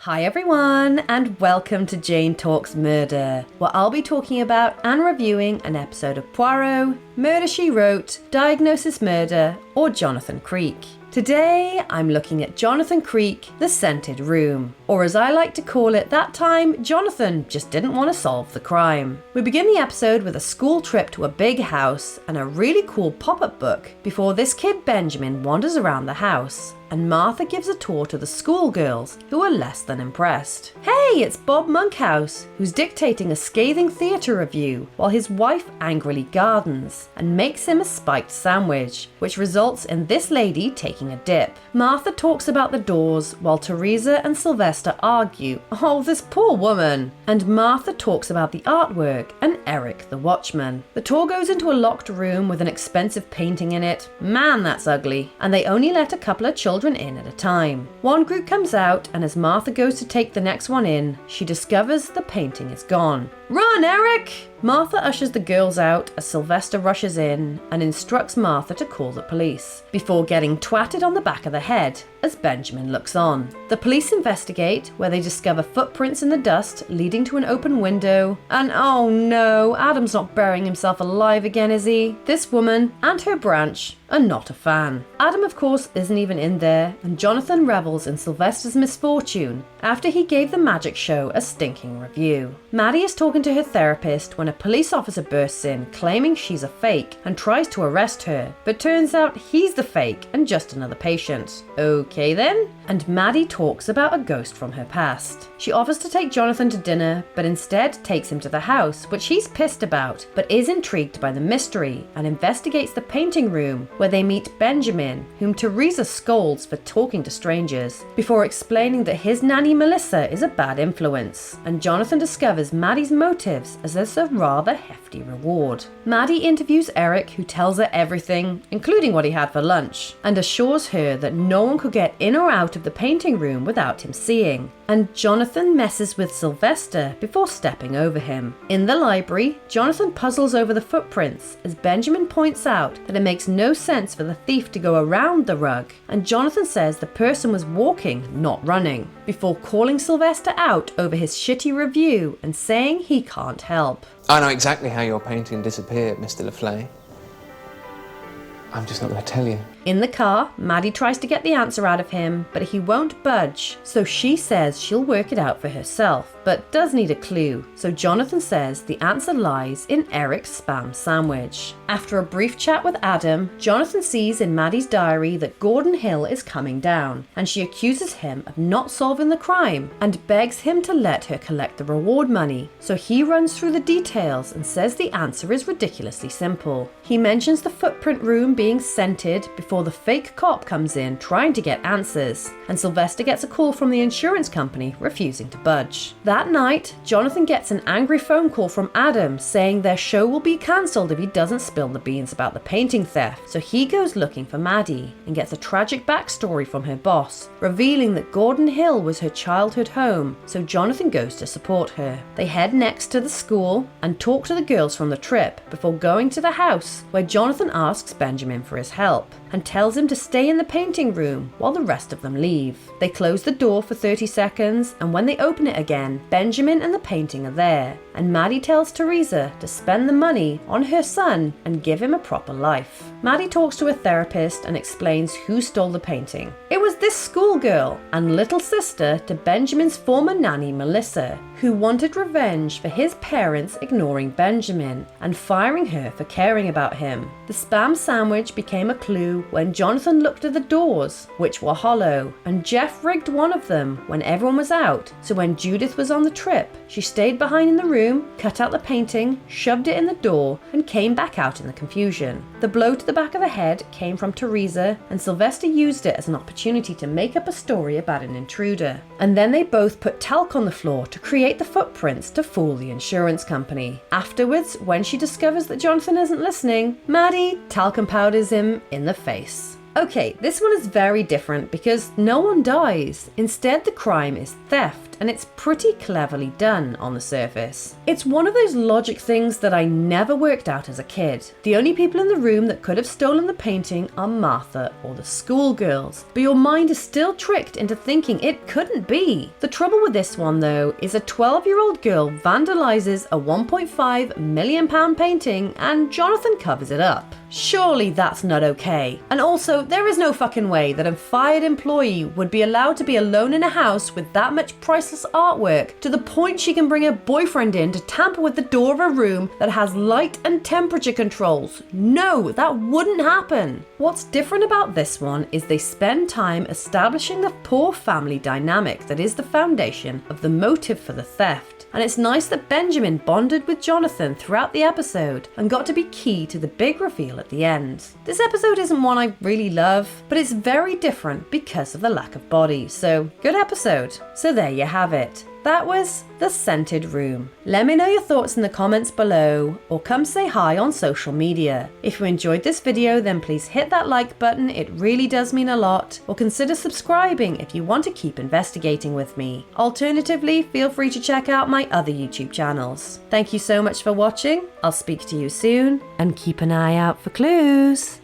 Hi everyone, and welcome to Jane Talks Murder, where I'll be talking about and reviewing an episode of Poirot, Murder, She Wrote, Diagnosis Murder, or Jonathan Creek. Today, I'm looking at Jonathan Creek, The Scented Room, or as I like to call it, that time Jonathan just didn't want to solve the crime. We begin the episode with a school trip to a big house and a really cool pop-up book before this kid Benjamin wanders around the house, and Martha gives a tour to the schoolgirls, who are less than impressed. Hey, it's Bob Monkhouse, who's dictating a scathing theatre review while his wife angrily gardens and makes him a spiked sandwich, which results in this lady taking a dip. Martha talks about the doors while Teresa and Sylvester argue. Oh, this poor woman. And Martha talks about the artwork and Eric the watchman. The tour goes into a locked room with an expensive painting in it. Man, that's ugly. And they only let a couple of children in at a time. One group comes out, and as Martha goes to take the next one in, she discovers the painting is gone. Run, Eric! Martha ushers the girls out as Sylvester rushes in and instructs Martha to call the police, before getting twatted on the back of the head as Benjamin looks on. The police investigate, where they discover footprints in the dust leading to an open window, and oh no, Adam's not burying himself alive again, is he? This woman and her branch are not a fan. Adam, of course, isn't even in there, and Jonathan revels in Sylvester's misfortune after he gave the magic show a stinking review. Maddy is talking to her therapist when a police officer bursts in, claiming she's a fake, and tries to arrest her, but turns out he's the fake and just another patient. Okay then? And Maddy talks about a ghost from her past. She offers to take Jonathan to dinner, but instead takes him to the house, which he's pissed about, but is intrigued by the mystery, and investigates the painting room, where they meet Benjamin, whom Teresa scolds for talking to strangers, before explaining that his nanny Melissa is a bad influence, and Jonathan discovers Maddy's motives as there's a rather hefty reward. Maddy interviews Eric, who tells her everything, including what he had for lunch, and assures her that no one could get in or out of the painting room without him seeing. And Jonathan messes with Sylvester before stepping over him. In the library, Jonathan puzzles over the footprints as Benjamin points out that it makes no sense for the thief to go around the rug, and Jonathan says the person was walking, not running, before calling Sylvester out over his shitty review and saying he can't help. I know exactly how your painting disappeared, Mr. Laflay. I'm just not going to tell you. In the car, Maddy tries to get the answer out of him, but he won't budge, so she says she'll work it out for herself, but does need a clue, so Jonathan says the answer lies in Eric's spam sandwich. After a brief chat with Adam, Jonathan sees in Maddy's diary that Gordon Hill is coming down, and she accuses him of not solving the crime, and begs him to let her collect the reward money, so he runs through the details and says the answer is ridiculously simple. He mentions the footprint room being scented before the fake cop comes in trying to get answers, and Sylvester gets a call from the insurance company refusing to budge. That night, Jonathan gets an angry phone call from Adam saying their show will be cancelled if he doesn't spill the beans about the painting theft, so he goes looking for Maddy and gets a tragic backstory from her boss, revealing that Gordon Hill was her childhood home, so Jonathan goes to support her. They head next to the school and talk to the girls from the trip before going to the house, where Jonathan asks Benjamin for his help and tells him to stay in the painting room while the rest of them leave. They close the door for 30 seconds, and when they open it again, Benjamin and the painting are there, and Maddy tells Teresa to spend the money on her son and give him a proper life. Maddy talks to a therapist and explains who stole the painting. It was this schoolgirl and little sister to Benjamin's former nanny Melissa, who wanted revenge for his parents ignoring Benjamin and firing her for caring about him. The spam sandwich became a clue when Jonathan looked at the doors, which were hollow, and Jeff rigged one of them when everyone was out, so when Judith was on the trip, she stayed behind in the room, cut out the painting, shoved it in the door, and came back out in the confusion. The blow to the back of the head came from Teresa, and Sylvester used it as an opportunity to make up a story about an intruder. And then they both put talc on the floor to create the footprints to fool the insurance company. Afterwards, when she discovers that Jonathan isn't listening, Maddy talcum powders him in the face. Okay, this one is very different because no one dies. Instead, the crime is theft, theft, and it's pretty cleverly done on the surface. It's one of those logic things that I never worked out as a kid. The only people in the room that could have stolen the painting are Martha or the schoolgirls, but your mind is still tricked into thinking it couldn't be. The trouble with this one though is a 12-year-old girl vandalizes a £1.5 million painting and Jonathan covers it up. Surely that's not okay. And also, there is no fucking way that a fired employee would be allowed to be alone in a house with that much priceless artwork to the point she can bring her boyfriend in to tamper with the door of a room that has light and temperature controls. No, that wouldn't happen. What's different about this one is they spend time establishing the poor family dynamic that is the foundation of the motive for the theft. And it's nice that Benjamin bonded with Jonathan throughout the episode and got to be key to the big reveal at the end. This episode isn't one I really love, but it's very different because of the lack of bodies, so good episode. So there you have it. That was The Scented Room. Let me know your thoughts in the comments below or come say hi on social media. If you enjoyed this video, then please hit that like button, it really does mean a lot, or consider subscribing if you want to keep investigating with me. Alternatively, feel free to check out my other YouTube channels. Thank you so much for watching, I'll speak to you soon, and keep an eye out for clues.